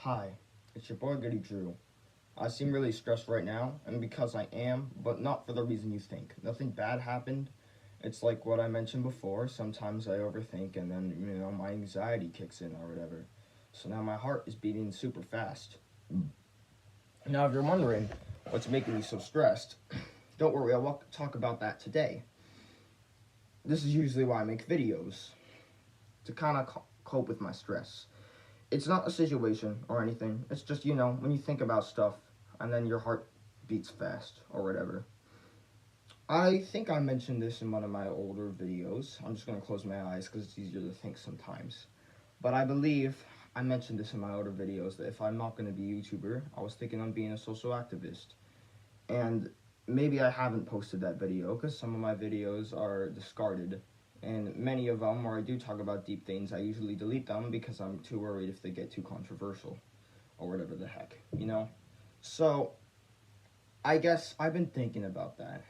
Hi, it's your boy Goody Drew. I seem really stressed right now, and because I am, but not for the reason you think. Nothing bad happened. It's like what I mentioned before. Sometimes I overthink, and then, my anxiety kicks in or whatever. So now my heart is beating super fast. Now, if you're wondering what's making me so stressed, don't worry, I'll talk about that today. This is usually why I make videos, to kind of cope with my stress. It's not a situation or anything. It's just, when you think about stuff and then your heart beats fast or whatever. I think I mentioned this in one of my older videos. I'm just going to close my eyes because it's easier to think sometimes. But I believe I mentioned this in my older videos that if I'm not going to be a YouTuber, I was thinking on being a social activist. And maybe I haven't posted that video because some of my videos are discarded. And many of them, where I do talk about deep things, I usually delete them because I'm too worried if they get too controversial or whatever the heck, So, I guess I've been thinking about that.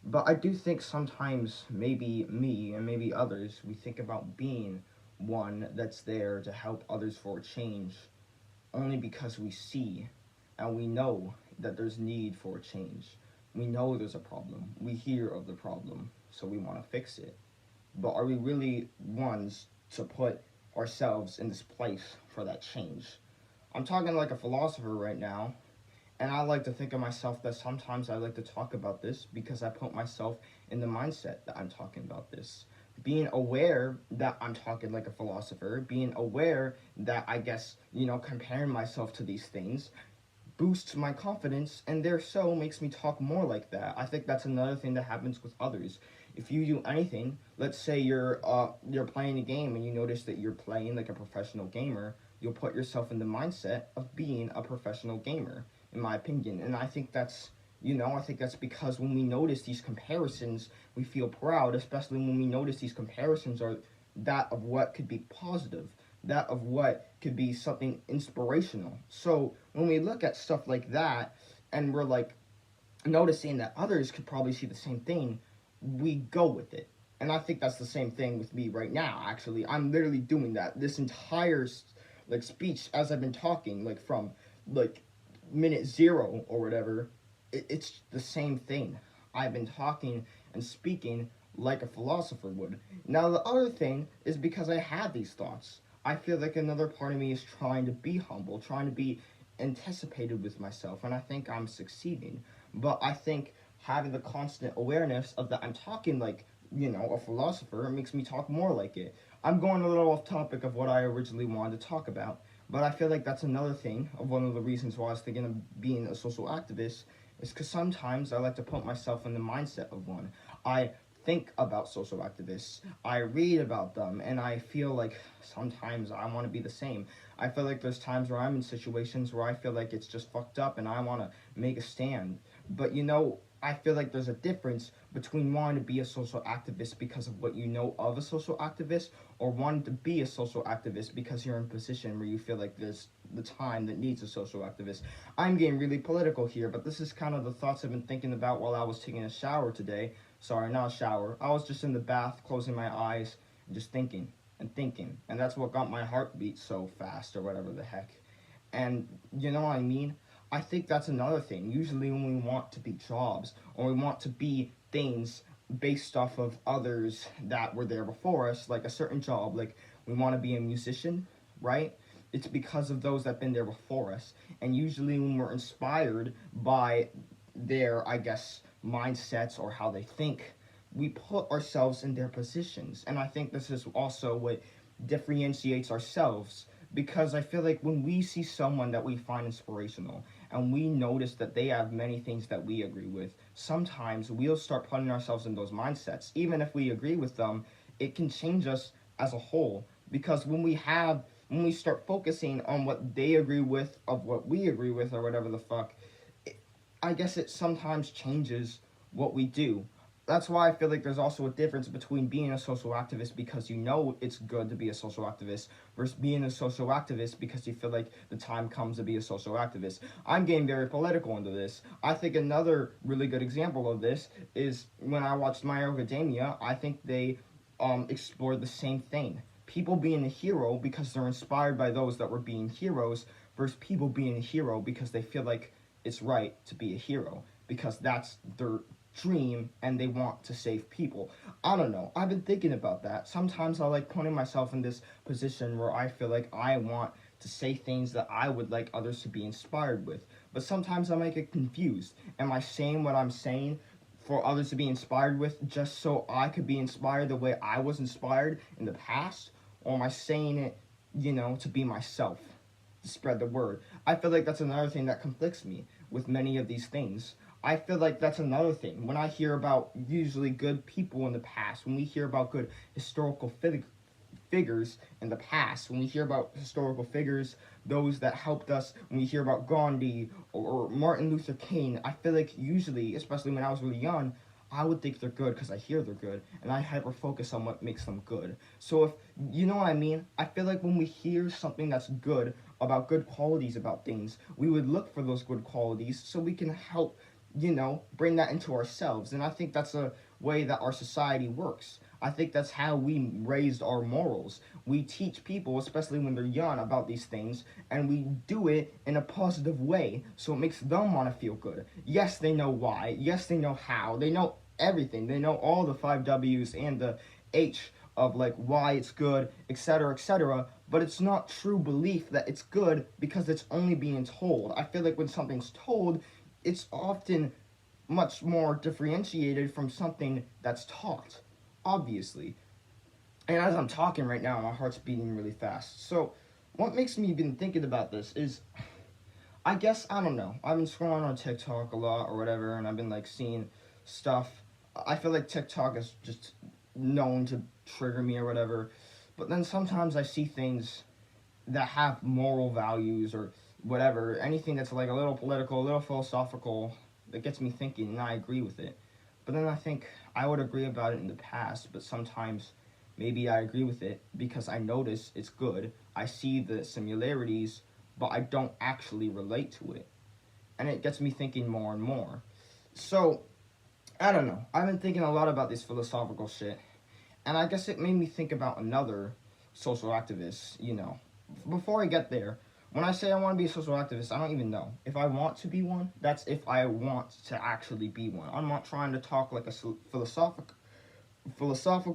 But I do think sometimes maybe me and maybe others, we think about being one that's there to help others for a change only because we see and we know that there's need for a change. We know there's a problem. We hear of the problem, so we want to fix it. But are we really ones to put ourselves in this place for that change? I'm talking like a philosopher right now, and I like to think of myself that sometimes I like to talk about this because I put myself in the mindset that I'm talking about this. Being aware that I'm talking like a philosopher, being aware that I guess, comparing myself to these things boosts my confidence, and there so makes me talk more like that. I think that's another thing that happens with others. If you do anything, let's say you're playing a game and you notice that you're playing like a professional gamer, you'll put yourself in the mindset of being a professional gamer, in my opinion. And I think that's because when we notice these comparisons, we feel proud, especially when we notice these comparisons are that of what could be positive, that of what could be something inspirational. So when we look at stuff like that and we're like noticing that others could probably see the same thing, we go with it. And I think that's the same thing with me right now, actually. I'm literally doing that. This entire speech as I've been talking, from like minute zero or whatever, it's the same thing. I've been talking and speaking like a philosopher would. Now, the other thing is because I have these thoughts, I feel like another part of me is trying to be humble, trying to be anticipated with myself, and I think I'm succeeding. But I think having the constant awareness of that I'm talking like, a philosopher makes me talk more like it. I'm going a little off topic of what I originally wanted to talk about, but I feel like that's another thing of one of the reasons why I was thinking of being a social activist is because sometimes I like to put myself in the mindset of one. I think about social activists, I read about them, and I feel like sometimes I want to be the same. I feel like there's times where I'm in situations where I feel like it's just fucked up and I want to make a stand. But I feel like there's a difference between wanting to be a social activist because of what you know of a social activist, or wanting to be a social activist because you're in a position where you feel like there's the time that needs a social activist. I'm getting really political here, but this is kind of the thoughts I've been thinking about while I was taking a shower today. Sorry, not a shower. I was just in the bath, closing my eyes, and just thinking and thinking. And that's what got my heart beat so fast, or whatever the heck. And you know what I mean? I think that's another thing. Usually when we want to be jobs, or we want to be things based off of others that were there before us, like a certain job, like we want to be a musician, right? It's because of those that have been there before us. And usually when we're inspired by their, I guess, mindsets or how they think, we put ourselves in their positions. And I think this is also what differentiates ourselves, because I feel like when we see someone that we find inspirational and we notice that they have many things that we agree with, sometimes we'll start putting ourselves in those mindsets. Even if we agree with them, it can change us as a whole, because when we start focusing on what they agree with of what we agree with or whatever the fuck, I guess it sometimes changes what we do. That's why I feel like there's also a difference between being a social activist because you know it's good to be a social activist versus being a social activist because you feel like the time comes to be a social activist. I'm getting very political into this. I think another really good example of this is when I watched My Hero Academia. I think they explored the same thing. People being a hero because they're inspired by those that were being heroes versus people being a hero because they feel like it's right to be a hero because that's their dream and they want to save people. I don't know. I've been thinking about that. Sometimes I like putting myself in this position where I feel like I want to say things that I would like others to be inspired with. But sometimes I might get confused. Am I saying what I'm saying for others to be inspired with just so I could be inspired the way I was inspired in the past? Or am I saying it, to be myself, to spread the word? I feel like that's another thing that conflicts me with many of these things. I feel like that's another thing. When I hear about usually good people in the past, when we hear about good historical figures in the past, when we hear about historical figures, those that helped us, when we hear about Gandhi or Martin Luther King, I feel like usually, especially when I was really young, I would think they're good because I hear they're good, and I hyper focus on what makes them good. So if you know what I mean, I feel like when we hear something that's good about good qualities about things, we would look for those good qualities so we can help bring that into ourselves. And I think that's a way that our society works. I think that's how we raised our morals. We teach people, especially when they're young, about these things, and we do it in a positive way so it makes them want to feel good. Yes, they know why. Yes, they know how. They know everything. They know all the 5 W's and the H of like why it's good, etc., etc., but it's not true belief that it's good because it's only being told. I feel like when something's told, it's often much more differentiated from something that's taught, obviously. And as I'm talking right now, my heart's beating really fast. So, what makes me been thinking about this is, I guess, I don't know. I've been scrolling on TikTok a lot or whatever, and I've been like seeing stuff. I feel like TikTok is just known to trigger me or whatever. But then sometimes I see things that have moral values or whatever, anything that's like a little political, a little philosophical, that gets me thinking, and I agree with it. But then I think I would agree about it in the past, but sometimes maybe I agree with it because I notice it's good, I see the similarities, but I don't actually relate to it. And it gets me thinking more and more. So, I don't know. I've been thinking a lot about this philosophical shit, and I guess it made me think about another social activist, Before I get there, when I say I want to be a social activist, I don't even know. If I want to be one, that's if I want to actually be one. I'm not trying to talk like a philosophical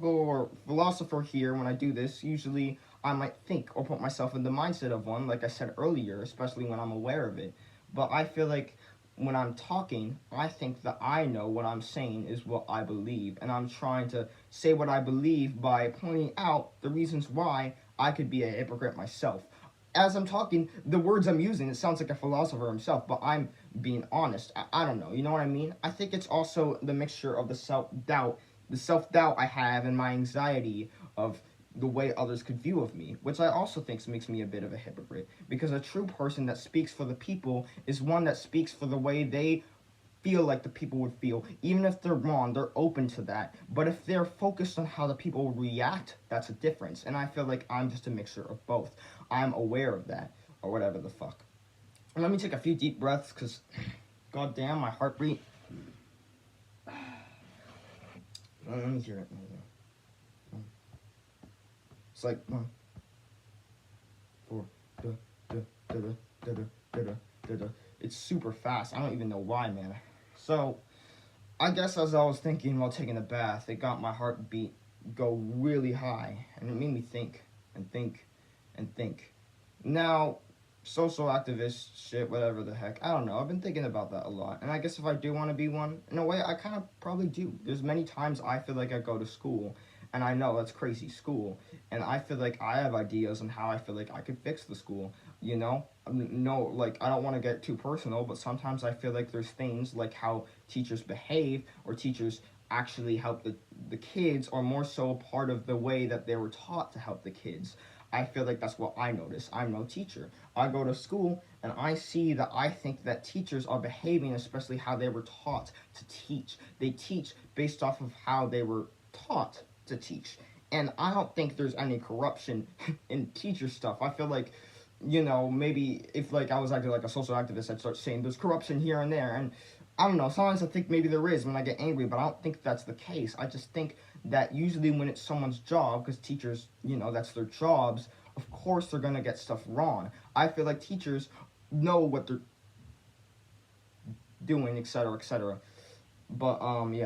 or philosopher here when I do this. Usually I might think or put myself in the mindset of one, like I said earlier, especially when I'm aware of it. But I feel like when I'm talking, I think that I know what I'm saying is what I believe. And I'm trying to say what I believe by pointing out the reasons why I could be a hypocrite myself. As I'm talking, the words I'm using, it sounds like a philosopher himself, but I'm being honest. I don't know, you know what I mean? I think it's also the mixture of the self-doubt I have and my anxiety of the way others could view of me, which I also think makes me a bit of a hypocrite, because a true person that speaks for the people is one that speaks for the way they feel like the people would feel. Even if they're wrong, they're open to that. But if they're focused on how the people react, that's a difference. And I feel like I'm just a mixture of both. I'm aware of that, or whatever the fuck. And let me take a few deep breaths, because, goddamn, my heartbeat. Let me hear it. It's like 1, 4, da, da, da, da, da, da, da, da, da. It's super fast. I don't even know why, man. So, I guess as I was thinking while taking a bath, it got my heartbeat go really high, and it made me think and think and think. Now, social activist shit, whatever the heck, I don't know. I've been thinking about that a lot, and I guess if I do want to be one, in a way, I kind of probably do. There's many times I feel like I go to school, and I know that's crazy school, and I feel like I have ideas on how I feel like I could fix the school, No, like, I don't want to get too personal, but sometimes I feel like there's things like how teachers behave, or teachers actually help the kids, or more so part of the way that they were taught to help the kids. I feel like that's what I notice. I'm no teacher. I go to school and I see that I think that teachers are behaving, especially how they were taught to teach. They teach based off of how they were taught to teach. And I don't think there's any corruption in teacher stuff. I feel like, maybe if like I was acting like a social activist, I'd start saying there's corruption here and there. And I don't know, sometimes I think maybe there is when I get angry, but I don't think that's the case. I just think that usually when it's someone's job, because teachers, that's their jobs, Of course they're gonna get stuff wrong. I feel like teachers know what they're doing, etc., etc. But yeah.